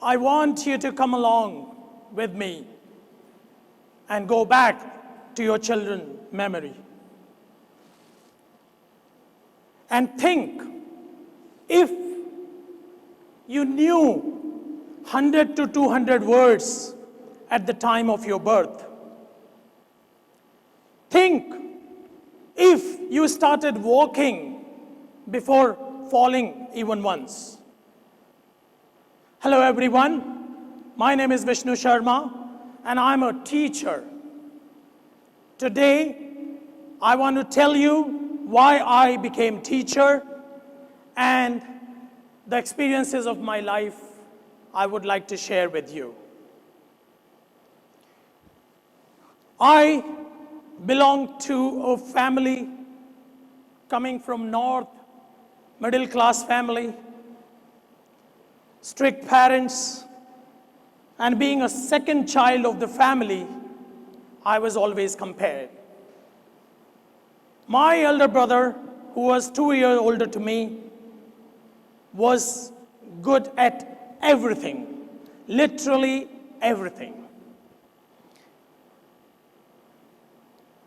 I want you to come along with me and go back to your children's memory. And think, if you knew 100 to 200 words at the time of your birth. Think, if you started walking before falling even once. Hello everyone, my name is Vishnu Sharma and I'm a teacher. Today, I want to tell you why I became teacher and the experiences of my life I would like to share with you. I belong to a family coming from north, middle class family, strict parents, and being a second child of the family, I was always compared. My elder brother, who was 2 years older to me, was good at everything, literally everything.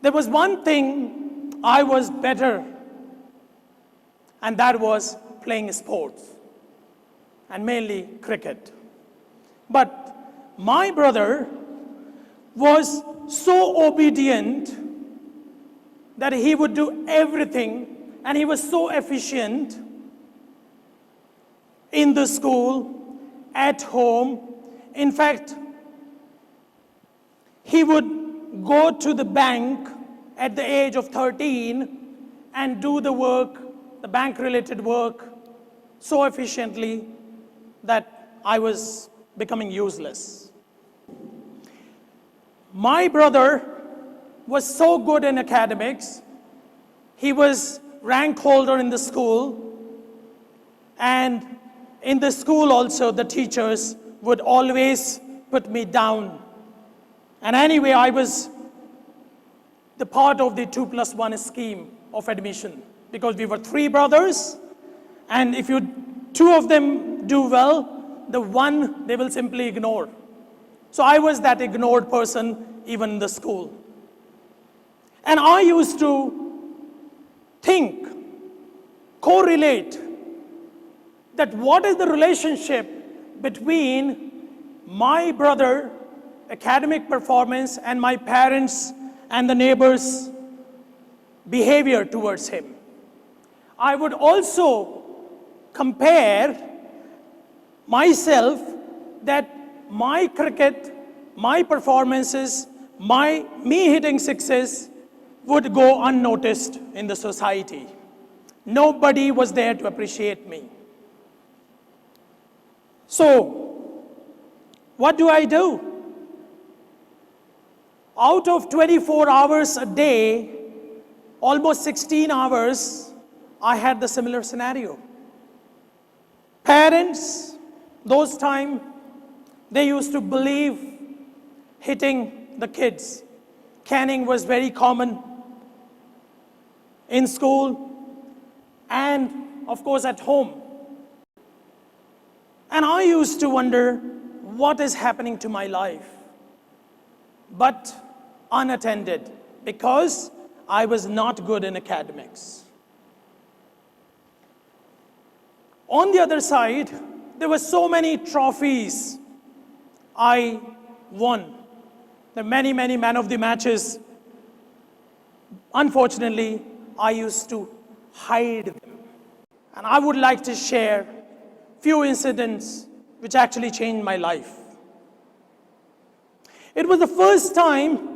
There was one thing I was better, and that was playing sports, and mainly cricket. But my brother was so obedient that he would do everything, and he was so efficient in the school, at home. In fact, he would go to the bank at the age of 13 and do the work, the bank-related work, so efficiently that I was becoming useless. My brother was so good in academics. He was rank holder in the school, and in the school also the teachers would always put me down. And anyway, I was the part of the 2+1 scheme of admission, because we were 3 brothers, and if 2 of them do well, the one they will simply ignore. So I was that ignored person even in the school. And I used to think, correlate, that what is the relationship between my brother, academic performance, and my parents and the neighbors' behavior towards him. I would also compare myself that my cricket, my performances, me hitting sixes would go unnoticed in the society. Nobody was there to appreciate me. So, what do? Out of 24 hours a day, almost 16 hours, I had the similar scenario. Parents, those time, they used to believe hitting the kids. Caning was very common in school and, of course, at home. And I used to wonder, what is happening to my life? But unattended, because I was not good in academics. On the other side, there were so many trophies I won. There are many, many man of the matches. Unfortunately, I used to hide them. And I would like to share few incidents which actually changed my life. It was the first time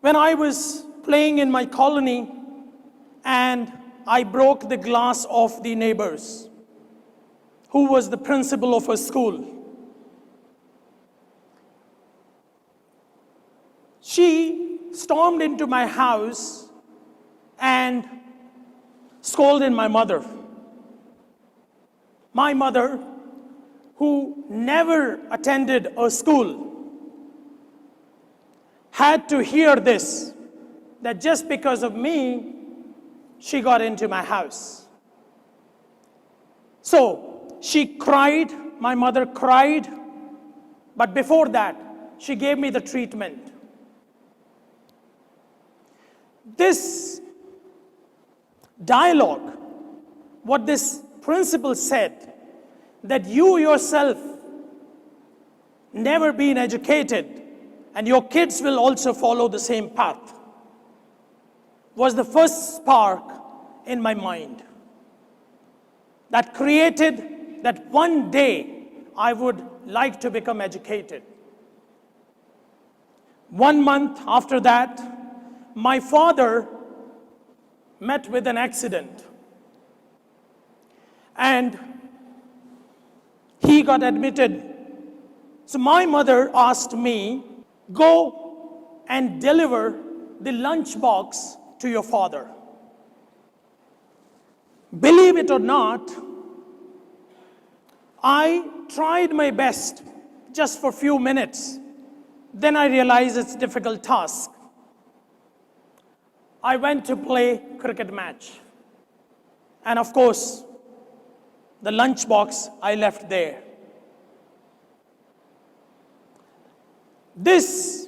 when I was playing in my colony and I broke the glass of the neighbors, who was the principal of a school. She stormed into my house and scolded my mother. My mother, who never attended a school, had to hear this, that just because of me, she got into my house. So she cried my mother cried, but before that, she gave me the treatment. This dialogue, what this principal said, that you yourself never been educated and your kids will also follow the same path, was the first spark in my mind that created that one day I would like to become educated. 1 month after that, my father met with an accident and he got admitted. So my mother asked me, go and deliver the lunch box to your father. Believe it or not, I tried my best just for a few minutes. Then I realized it's a difficult task. I went to play cricket match. And of course, the lunch box I left there. This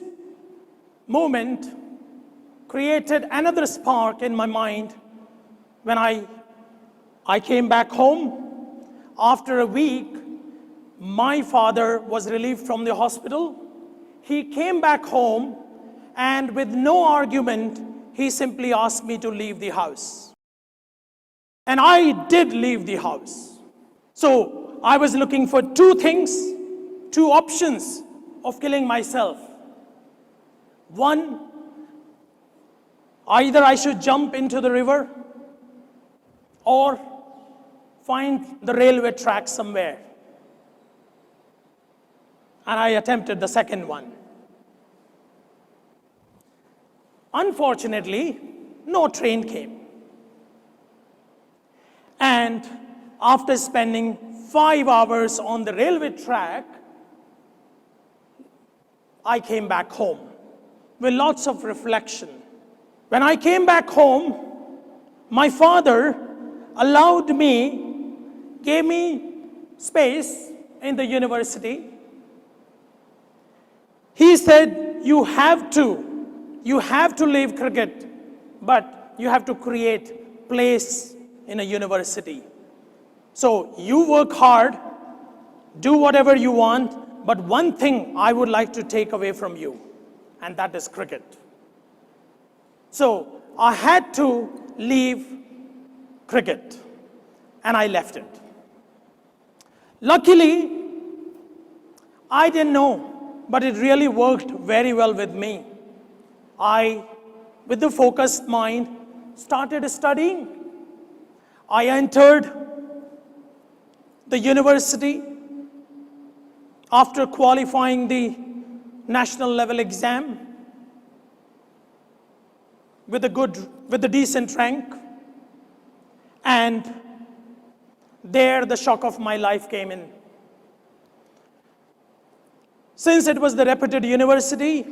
moment created another spark in my mind when I came back home. After a week, my father was relieved from the hospital. He came back home and with no argument, he simply asked me to leave the house. And I did leave the house. So I was looking for two things, two options of killing myself. One, either I should jump into the river or find the railway track somewhere. And I attempted the second one. Unfortunately, no train came. And after spending 5 hours on the railway track, I came back home with lots of reflection. When I came back home, my father allowed me, gave me space in the university. He said, you have to leave cricket, but you have to create place in a university. So you work hard, do whatever you want, but one thing I would like to take away from you, and that is cricket. So I had to leave cricket, and I left it. Luckily, I didn't know, but it really worked very well with me. I, with the focused mind, started studying. I entered the university after qualifying the national level exam with a decent rank. And there the shock of my life came in. Since it was the reputed university,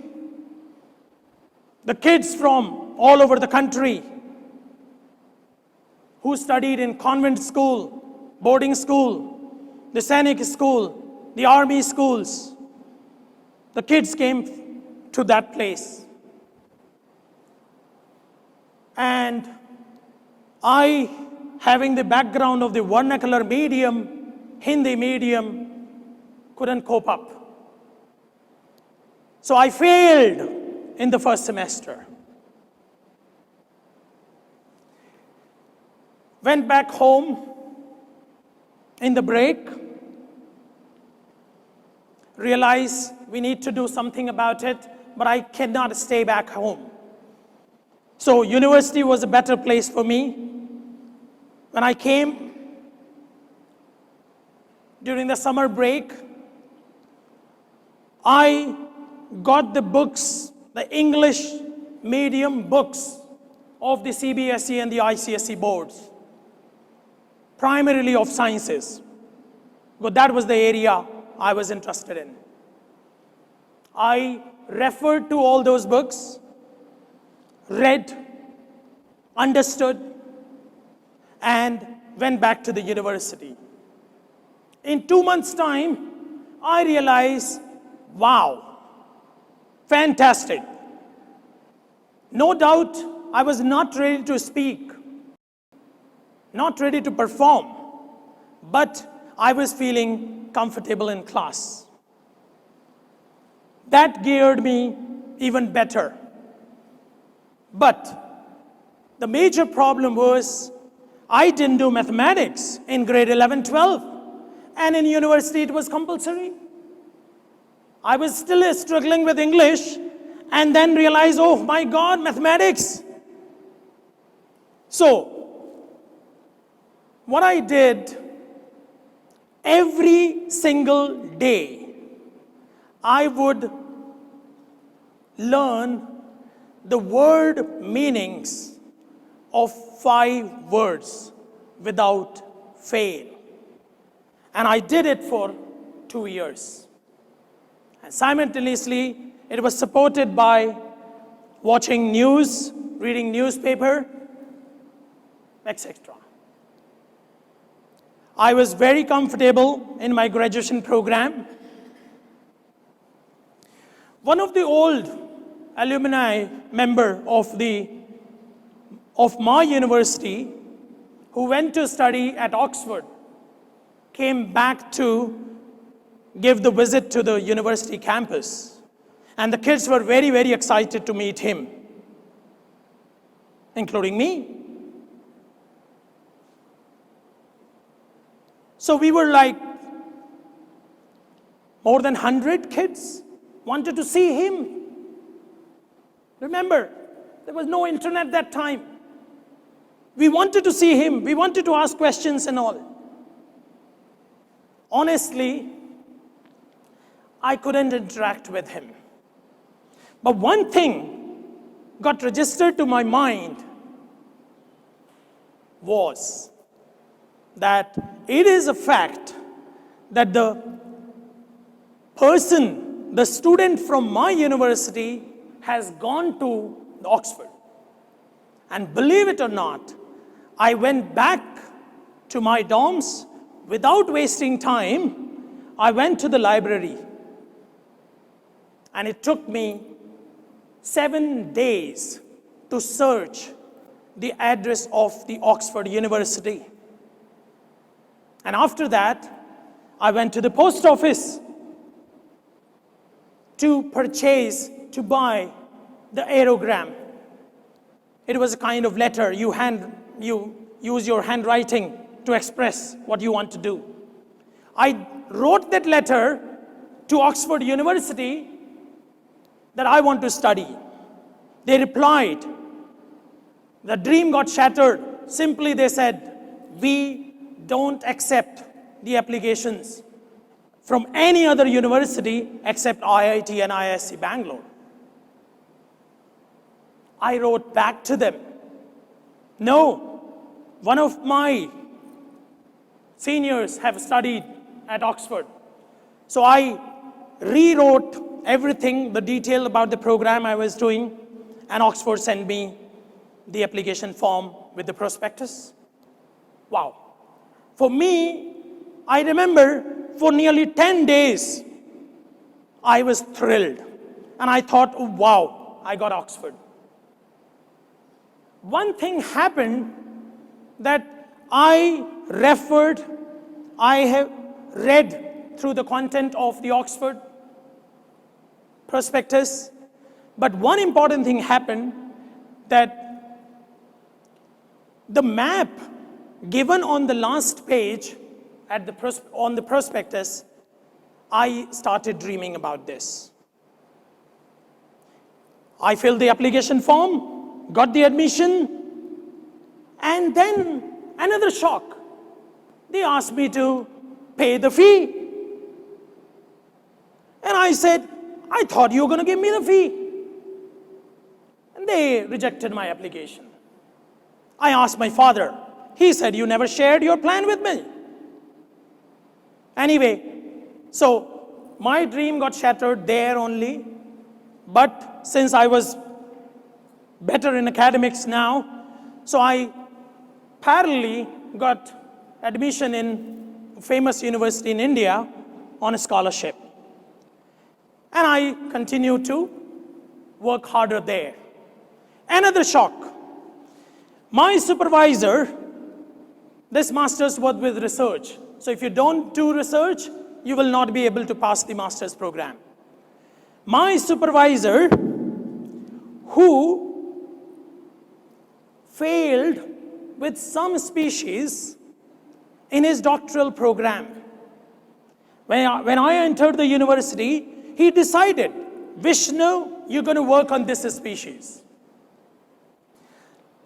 the kids from all over the country who studied in convent school, boarding school, the Sainik school, the army schools, the kids came to that place. And I, having the background of the vernacular medium, Hindi medium, couldn't cope up. So I failed in the first semester. Went back home in the break, realized we need to do something about it, but I cannot stay back home. So university was a better place for me. When I came during the summer break, I got the books, the English medium books of the CBSE and the ICSE boards, primarily of sciences, because that was the area I was interested in. I referred to all those books, read, understood, and went back to the university. In 2 months' time, I realized, wow, fantastic. No doubt, I was not ready to speak, not ready to perform, but I was feeling comfortable in class. That geared me even better. But the major problem was I didn't do mathematics in grade 11, 12, and in university it was compulsory. I was still struggling with English and then realized, oh my God, mathematics. So, what I did, every single day, I would learn the word meanings of 5 words without fail. And I did it for 2 years. And simultaneously, it was supported by watching news, reading newspaper, etc. I was very comfortable in my graduation program. One of the old alumni member of my university who went to study at Oxford came back to give the visit to the university campus. And the kids were very, very excited to meet him, including me. So we were like, more than 100 kids wanted to see him. Remember, there was no internet that time. We wanted to see him. We wanted to ask questions and all. Honestly, I couldn't interact with him. But one thing got registered to my mind was that it is a fact that the person, the student from my university has gone to Oxford. And believe it or not, I went back to my dorms without wasting time. I went to the library. And it took me 7 days to search the address of the Oxford University. And after that, I went to the post office to buy the aerogram. It was a kind of letter. You use your handwriting to express what you want to do. I wrote that letter to Oxford University that I want to study. They replied. The dream got shattered. Simply they said, we don't accept the applications from any other university except IIT and ISC Bangalore. I wrote back to them, no, one of my seniors have studied at Oxford. So I rewrote everything, the detail about the program I was doing, and Oxford sent me the application form with the prospectus. Wow. For me, I remember for nearly 10 days, I was thrilled. And I thought, oh, wow, I got Oxford. One thing happened that I have read through the content of the Oxford prospectus, but one important thing happened that the map given on the last page on the prospectus, I started dreaming about this. I filled the application form, got the admission, and then another shock. They asked me to pay the fee. And I said, I thought you were going to give me the fee. And they rejected my application. I asked my father. He said, you never shared your plan with me. Anyway, so my dream got shattered there only. But since I was better in academics now, so I parallelly got admission in famous university in India on a scholarship. And I continued to work harder there. Another shock. My supervisor, this master's was with research. So if you don't do research, you will not be able to pass the master's program. My supervisor, who failed with some species in his doctoral program. When I entered the university, he decided, Vishnu, you're going to work on this species.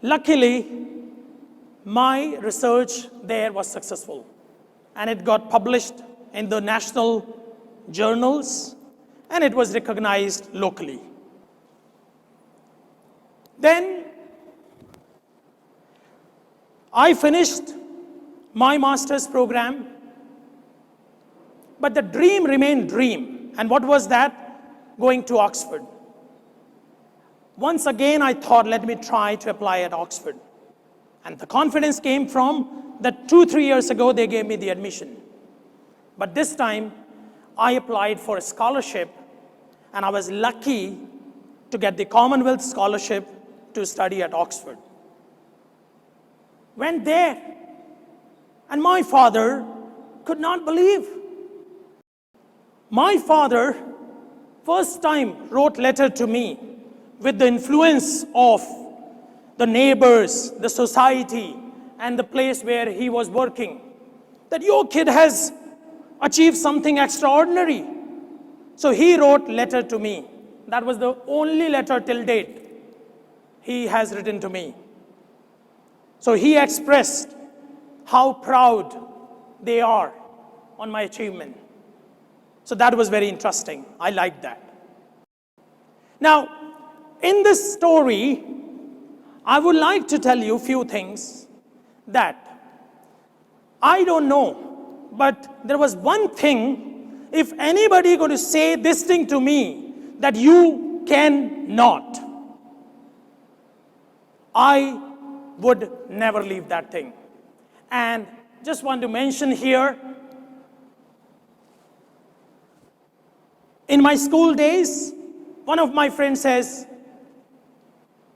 Luckily, my research there was successful, and it got published in the national journals, and it was recognized locally. Then I finished my master's program, but the dream remained dream. And what was that? Going to Oxford. Once again, I thought, let me try to apply at Oxford. And the confidence came from that 2-3 years ago, they gave me the admission. But this time, I applied for a scholarship, and I was lucky to get the Commonwealth Scholarship to study at Oxford. Went there, and my father could not believe. My father, first time, wrote letter to me with the influence of the neighbors, the society, and the place where he was working, that your kid has achieved something extraordinary. So he wrote letter to me. That was the only letter till date he has written to me. So he expressed how proud they are on my achievement. So that was very interesting. I liked that. Now, in this story, I would like to tell you a few things that I don't know, but there was one thing, if anybody going to say this thing to me, that you cannot, I would never leave that thing. And just want to mention here, in my school days, one of my friends says,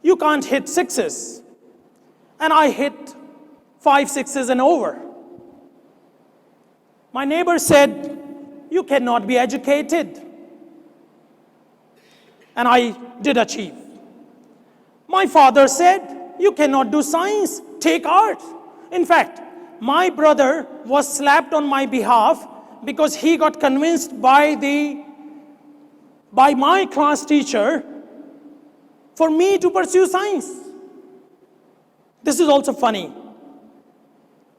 you can't hit sixes. And I hit 5 sixes and over. My neighbor said, you cannot be educated. And I did achieve. My father said, you cannot do science, take art. In fact, my brother was slapped on my behalf because he got convinced by my class teacher for me to pursue science. This is also funny.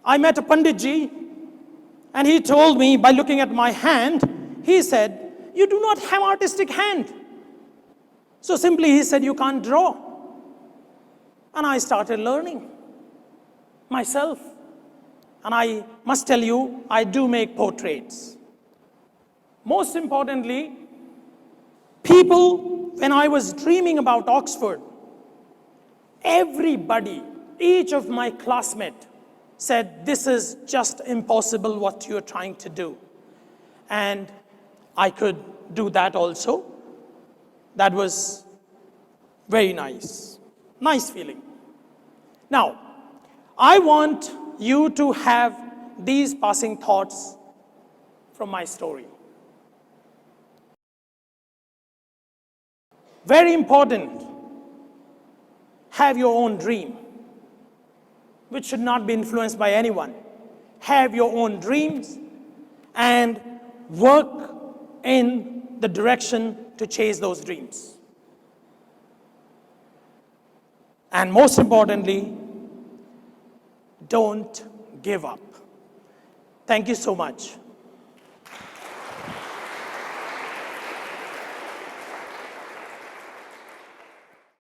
I met a Panditji, and he told me, by looking at my hand, he said, you do not have artistic hand. So simply he said, you can't draw. And I started learning myself. And I must tell you, I do make portraits. Most importantly, people, when I was dreaming about Oxford, everybody, each of my classmates said, this is just impossible what you're trying to do. And I could do that also. That was very nice. Nice feeling. Now, I want you to have these passing thoughts from my story. Very important, have your own dream, which should not be influenced by anyone. Have your own dreams and work in the direction to chase those dreams. And most importantly, don't give up. Thank you so much.